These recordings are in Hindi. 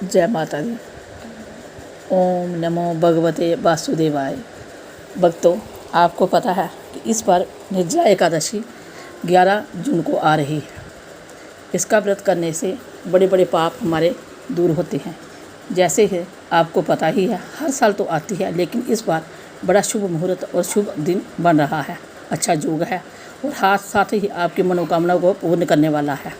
जय माता दी। ओम नमो भगवते वासुदेवाय। भक्तों, आपको पता है कि इस बार निर्जला एकादशी 11 जून को आ रही है। इसका व्रत करने से बड़े बड़े पाप हमारे दूर होते हैं। जैसे कि आपको पता ही है, हर साल तो आती है, लेकिन इस बार बड़ा शुभ मुहूर्त और शुभ दिन बन रहा है। अच्छा योग है और साथ ही आपकी मनोकामना को पूर्ण करने वाला है।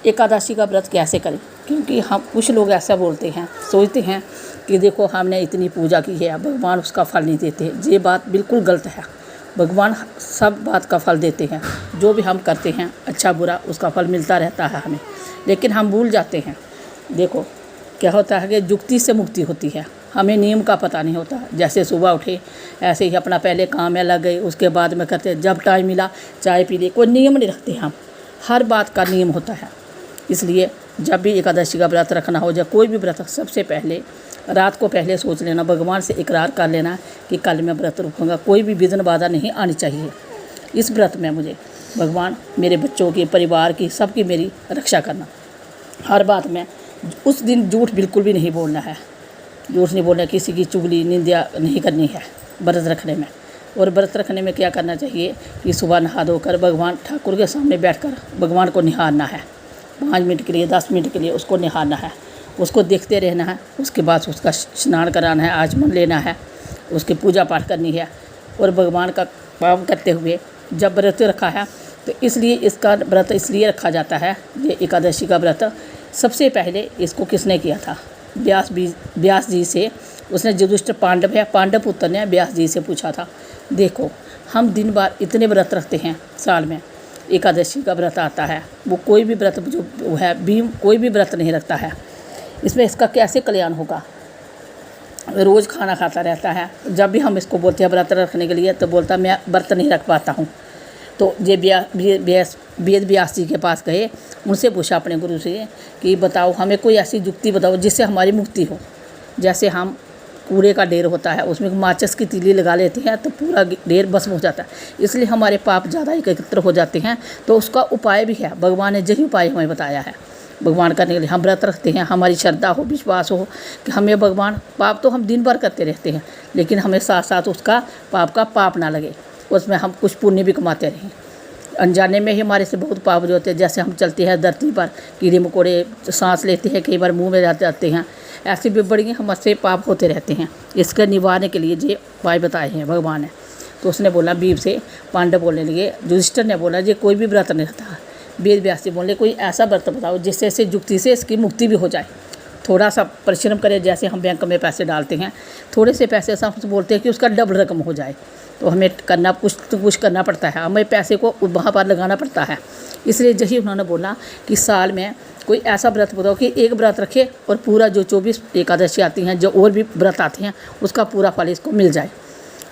एकादशी का व्रत कैसे करें? क्योंकि हम कुछ लोग ऐसा बोलते हैं, सोचते हैं कि देखो हमने इतनी पूजा की है, भगवान उसका फल नहीं देते। ये बात बिल्कुल गलत है। भगवान सब बात का फल देते हैं। जो भी हम करते हैं अच्छा बुरा उसका फल मिलता रहता है हमें, लेकिन हम भूल जाते हैं। देखो क्या होता है कि जुक्ति से मुक्ति होती है, हमें नियम का पता नहीं होता। जैसे सुबह उठे ऐसे ही अपना पहले काम में लग गए, उसके बाद में करते जब टाइम मिला चाय पी ली। कोई नियम नहीं रखते हम, हर बात का नियम होता है। इसलिए जब भी एकादशी का व्रत रखना हो या कोई भी व्रत, सबसे पहले रात को पहले सोच लेना, भगवान से इकरार कर लेना कि कल मैं व्रत रखूँगा। कोई भी विघ्न बाधा नहीं आनी चाहिए। इस व्रत में मुझे भगवान मेरे बच्चों की, परिवार की, सबकी मेरी रक्षा करना। हर बात में उस दिन झूठ बिल्कुल भी नहीं बोलना है। झूठ नहीं बोलना, किसी की चुगली निंदा नहीं करनी है व्रत रखने में। और व्रत रखने में क्या करना चाहिए कि सुबह नहा धोकर भगवान ठाकुर के सामने बैठकर भगवान को निहारना है। 5 मिनट के लिए, 10 मिनट के लिए उसको निहारना है, उसको देखते रहना है। उसके बाद उसका स्नान कराना है, आचमन लेना है, उसकी पूजा पाठ करनी है। और भगवान का पावन करते हुए जब व्रत रखा है, तो इसलिए इसका व्रत इसलिए रखा जाता है। ये एकादशी का व्रत सबसे पहले इसको किसने किया था? व्यास जी से। उसने जो दुष्ट पांडव है, पांडव पुत्र ने व्यास जी से पूछा था। देखो हम दिन भर इतने व्रत रखते हैं, साल में एकादशी का व्रत आता है। वो कोई भी व्रत जो है कोई भी व्रत नहीं रखता है। इसमें इसका कैसे कल्याण होगा? रोज़ खाना खाता रहता है। जब भी हम इसको बोलते हैं व्रत रखने के लिए, तो बोलता मैं व्रत नहीं रख पाता हूँ। तो ये वेद व्यास जी के पास गए, उनसे पूछा अपने गुरु से कि बताओ हमें कोई ऐसी युक्ति बताओ जिससे हमारी मुक्ति हो। जैसे हम कूड़े का ढेर होता है, उसमें माचिस की तीली लगा लेते हैं तो पूरा ढेर भस्म हो जाता है, इसलिए हमारे पाप ज़्यादा एकत्र हो जाते हैं। तो उसका उपाय भी है, भगवान ने यही उपाय हमें बताया है। भगवान करने के लिए हम व्रत रखते हैं, हमारी श्रद्धा हो, विश्वास हो कि हमें भगवान, पाप तो हम दिन भर करते रहते हैं, लेकिन हमें साथ साथ उसका पाप ना लगे, उसमें हम कुछ पुण्य भी कमाते रहें। अनजाने में ही हमारे से बहुत पाप जो होते हैं। जैसे हम चलते हैं धरती पर, कीड़े मकोड़े सांस लेते हैं, कई बार मुंह में जाते हैं, ऐसे भी बड़ी हमसे पाप होते रहते हैं। इसके निवारने के लिए ये उपाय बताए हैं भगवान ने। तो उसने बोला, भीम से पांडव बोलने लगे, युधिष्ठिर ने बोला ये कोई भी व्रत नहीं रहता। वेद व्यास जी बोले कोई ऐसा व्रत बताओ जिससे से युक्ति से इसकी मुक्ति भी हो जाए। थोड़ा सा परिश्रम करें, जैसे हम बैंक में पैसे डालते हैं, थोड़े से पैसे से हम बोलते हैं कि उसका डबल रकम हो जाए। तो हमें करना कुछ करना पड़ता है, हमें पैसे को वहाँ पर लगाना पड़ता है। इसलिए यही उन्होंने बोला कि साल में कोई ऐसा व्रत बताओ कि एक व्रत रखे और पूरा जो 24 एकादशी आती हैं, जो और भी व्रत आते हैं, उसका पूरा फल इसको मिल जाए।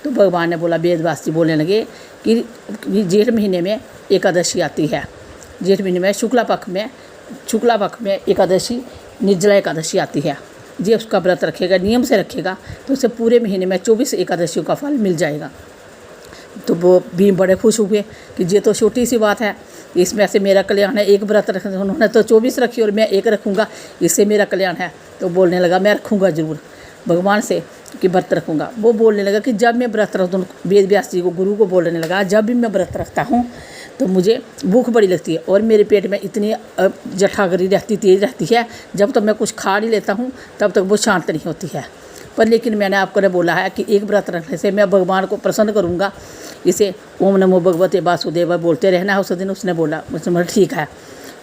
तो भगवान ने बोला, वेद व्यास जी बोलने लगे कि जेठ महीने में एकादशी आती है। जेठ महीने में शुक्ला पक्ष में एकादशी, निर्जला एकादशी आती है। जे उसका व्रत रखेगा, नियम से रखेगा, तो उसे पूरे महीने में 24 एकादशियों का फल मिल जाएगा। तो वो भीम बड़े खुश हुए कि ये तो छोटी सी बात है, इसमें से मेरा कल्याण है। एक व्रत रख, उन्होंने तो 24 रखी और मैं एक रखूँगा, इससे मेरा कल्याण है। तो बोलने लगा मैं रखूँगा ज़रूर भगवान से कि व्रत रखूँगा। वो बोलने लगा कि जब मैं व्रत रखता हूँ, वेद व्यास जी को, गुरु को बोलने लगा, जब भी मैं व्रत रखता हूँ तो मुझे भूख बड़ी लगती है और मेरे पेट में इतनी जठागरी रहती, तेज रहती है। जब तक मैं कुछ खा नहीं लेता हूँ तब तक वो शांत नहीं होती है। पर लेकिन मैंने आपको ने बोला है कि एक व्रत रखने से मैं भगवान को प्रसन्न करूँगा। इसे ओम नमो भगवते वासुदेव बोलते रहना है। उस दिन उसने बोला, मुझे ठीक है।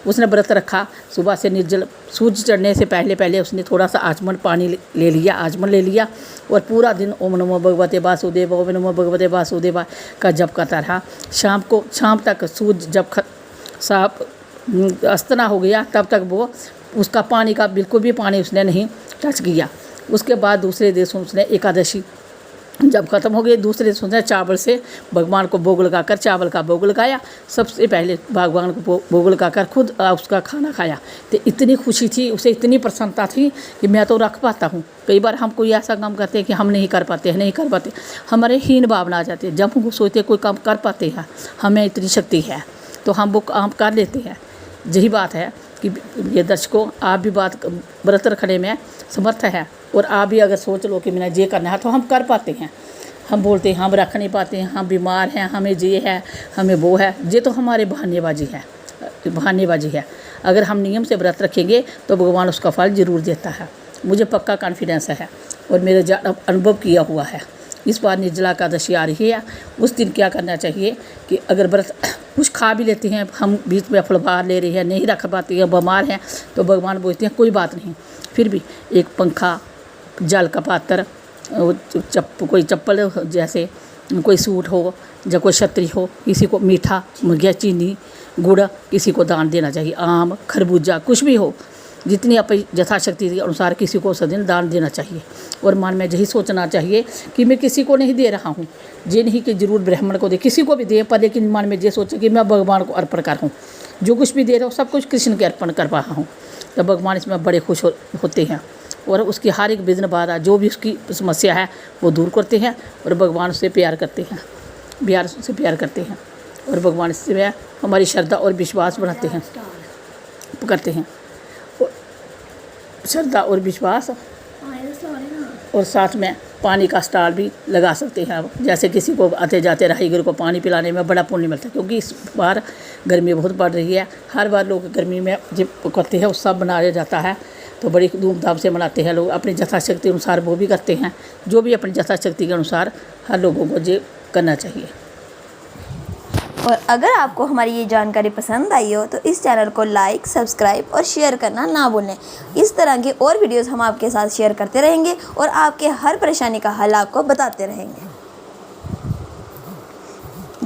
उसने व्रत रखा। सुबह से निर्जल, सूरज चढ़ने से पहले उसने थोड़ा सा आचमन ले लिया और पूरा दिन ओम नमो भगवते वासुदेव, ओम नमो भगवते वासुदेव का जप करता रहा। शाम तक सूरज जब साफ अस्त ना हो गया, तब तक वो उसका पानी का बिल्कुल भी पानी उसने नहीं टच किया। उसके बाद दूसरे दिन उसने एकादशी जब ख़त्म हो गई, दूसरे दिन उसने चावल से भगवान को भोग लगाकर, चावल का भोग लगाया। सबसे पहले भगवान को भोग लगाकर खुद उसका खाना खाया। तो इतनी खुशी थी उसे, इतनी प्रसन्नता थी कि मैं तो रख पाता हूँ। कई बार हम कोई ऐसा काम करते हैं कि हम नहीं कर पाते, हमारे हीन भावना आ जाती है। जब हम सोचते कोई काम कर पाते हैं, हमें इतनी शक्ति है, तो हम वो काम कर लेते हैं। यही बात है कि कि ये दर्शकों आप भी व्रत रखने में समर्थ है, और आप भी अगर सोच लो कि मैंने ये करना है तो हम कर पाते हैं। हम बोलते हैं हम रख नहीं पाते हैं, हम बीमार हैं, हमें ये है, हमें वो है, ये तो हमारे बहानेबाजी है। अगर हम नियम से व्रत रखेंगे तो भगवान उसका फल ज़रूर देता है, मुझे पक्का कॉन्फिडेंस है और मेरे अनुभव किया हुआ है। इस बार निर्जला एकादशी आ रही है, उस दिन क्या करना चाहिए कि अगर व्रत कुछ खा भी लेते हैं, हम बीच में फलहार ले रहे हैं, नहीं रख पाते हैं, बीमार हैं, तो भगवान बोलते हैं कोई बात नहीं, फिर भी एक पंखा, जल का पात्र, कोई चप्पल, जैसे कोई सूट हो या कोई छतरी हो, किसी को मीठा या चीनी गुड़ किसी को दान देना चाहिए, आम खरबूजा कुछ भी हो, जितनी आप यथाशक्ति के अनुसार किसी को उस दिन दान देना चाहिए। और मन में यही सोचना चाहिए कि मैं किसी को नहीं दे रहा हूँ, ये नहीं कि जरूर ब्राह्मण को दे, किसी को भी दे, पर लेकिन मन में ये सोचे कि मैं भगवान को अर्पण कर रहा हूँ, जो कुछ भी दे रहा हूँ सब कुछ कृष्ण के अर्पण कर रहा हूँ। तो भगवान इसमें बड़े खुश होते हैं और उसकी हर एक विघ्न बाधा जो भी उसकी समस्या है वो दूर करते हैं, और भगवान से प्यार करते हैं, और भगवान से हमारी श्रद्धा और विश्वास बढ़ाते हैं, करते हैं श्रद्धा और विश्वास। और साथ में पानी का स्टॉल भी लगा सकते हैं आप, जैसे किसी को आते जाते राहगीर को पानी पिलाने में बड़ा पुण्य मिलता है, क्योंकि इस बार गर्मी बहुत बढ़ रही है। हर बार लोग गर्मी में जब करते हैं उत्सव मनाया जाता है तो बड़ी धूमधाम से मनाते हैं लोग, अपनी यथाशक्ति अनुसार वो भी करते हैं, जो भी अपनी यथाशक्ति के अनुसार हर लोगों को ये करना चाहिए। और अगर आपको हमारी ये जानकारी पसंद आई हो तो इस चैनल को लाइक, सब्सक्राइब और शेयर करना ना भूलें। इस तरह के और वीडियोस हम आपके साथ शेयर करते रहेंगे और आपके हर परेशानी का हल आपको बताते रहेंगे।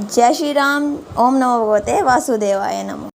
जय श्री राम। ओम नमो भगवते वासुदेवाय नमः।